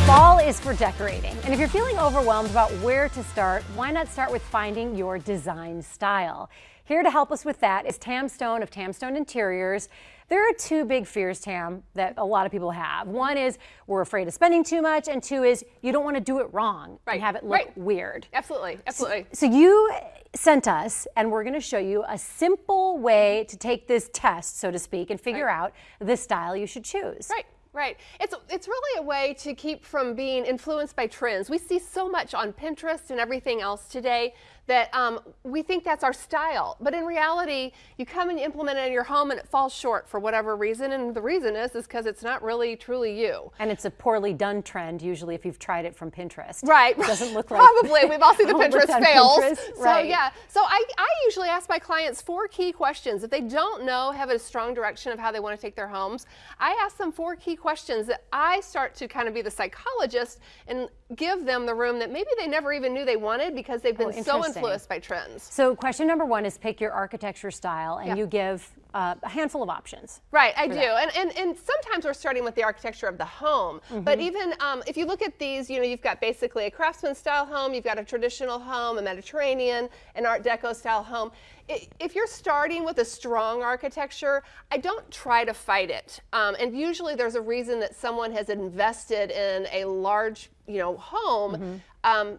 Fall is for decorating, and if you're feeling overwhelmed about where to start, why not start with finding your design style? Here to help us with that is Tam Stone of Tam Stone Interiors. There are two big fears, Tam, that a lot of people have. One is we're afraid of spending too much, and two is you don't want to do it wrong and have it look weird. Absolutely, absolutely. So you sent us, and we're going to show you a simple way to take this test, so to speak, and figure out the style you should choose. Right. It's really a way to keep from being influenced by trends. We see so much on Pinterest and everything else today that we think that's our style. But in reality, you come and you implement it in your home and it falls short for whatever reason. And the reason is because it's not really truly you. And it's a poorly done trend, usually, if you've tried it from Pinterest. Right. It doesn't look like probably. We've all seen the Pinterest fails. Right. So yeah. So I usually ask my clients 4 key questions. If they don't know, have a strong direction of how they want to take their homes, I ask them 4 key questions that I start to kind of be the psychologist and give them the room that maybe they never even knew they wanted because they've been so influenced by trends. So question number 1 is pick your architecture style, and you give a handful of options. Right, I do. And sometimes we're starting with the architecture of the home. But even if you look at these, you know, you've got basically a craftsman style home, you've got a traditional home, a Mediterranean, an Art Deco style home. If you're starting with a strong architecture, I don't try to fight it. And usually there's a reason that someone has invested in a large, home.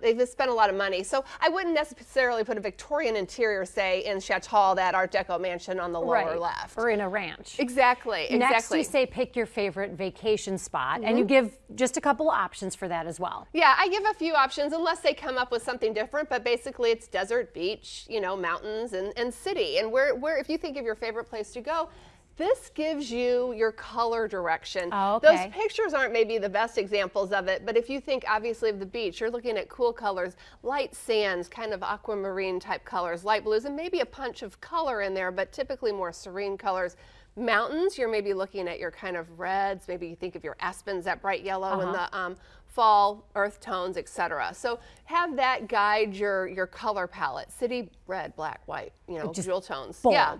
They've spent a lot of money. So I wouldn't necessarily put a Victorian interior, say, in Chateau, that Art Deco mansion on the lower left. Or in a ranch. Exactly. Next, you say pick your favorite vacation spot, and you give just a couple of options for that as well. Yeah, I give a few options, unless they come up with something different, but basically it's desert, beach, mountains, and city. And where if you think of your favorite place to go, this gives you your color direction. Oh, okay. Those pictures aren't maybe the best examples of it, but if you think obviously of the beach, you're looking at cool colors, light sands, kind of aquamarine type colors, light blues, and maybe a punch of color in there, but typically more serene colors. Mountains, you're maybe looking at your kind of reds, maybe you think of your aspens, that bright yellow, and the fall earth tones, etc. So have that guide your color palette. City, red, black, white, jewel tones. Bold. Yeah.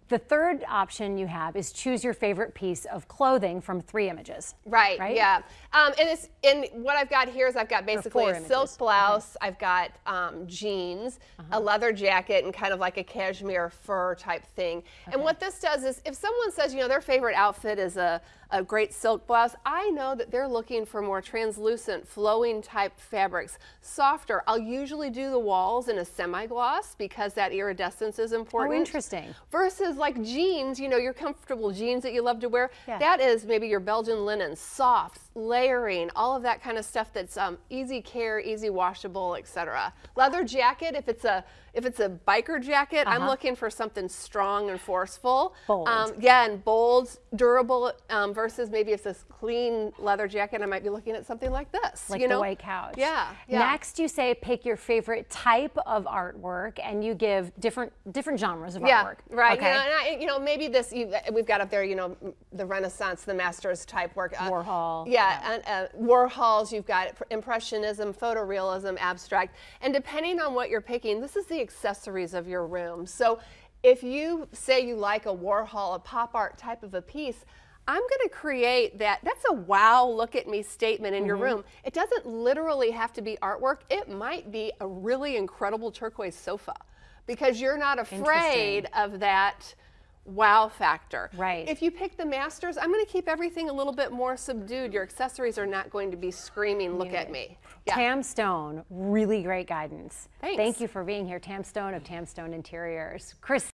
The third option you have is choose your favorite piece of clothing from 3 images. Right. Yeah. And what I've got here is I've got basically a silk blouse, I've got jeans, a leather jacket, and kind of like a cashmere fur type thing. And what this does is, if someone says, their favorite outfit is a great silk blouse, I know that they're looking for more translucent, flowing type fabrics, softer. I'll usually do the walls in a semi-gloss because that iridescence is important. Oh, interesting. Versus like jeans, your comfortable jeans that you love to wear, that is maybe your Belgian linen, soft, layering, all of that kind of stuff that's easy care, easy washable, etc. Leather jacket, if it's a biker jacket, I'm looking for something strong and forceful. Bold. And bold, durable, versus maybe if it's a clean leather jacket, I might be looking at something like this. Like the white couch. Yeah. Next, you say pick your favorite type of artwork, and you give different genres of artwork. Right. Okay. Maybe this, we've got up there, the Renaissance, the Masters type work. Warhol. And Warhols, you've got Impressionism, photorealism, abstract. And depending on what you're picking, this is the accessories of your room. So if you say you like a Warhol, a pop art type of a piece, I'm going to create that's a wow, look at me statement in your room. It doesn't literally have to be artwork. It might be a really incredible turquoise sofa because you're not afraid of that wow factor. Right. If you pick the Masters, I'm going to keep everything a little bit more subdued. Your accessories are not going to be screaming, look at me. Tam Stone, really great guidance. Thanks. Thank you for being here. Tam Stone of Tam Stone Interiors. Chris.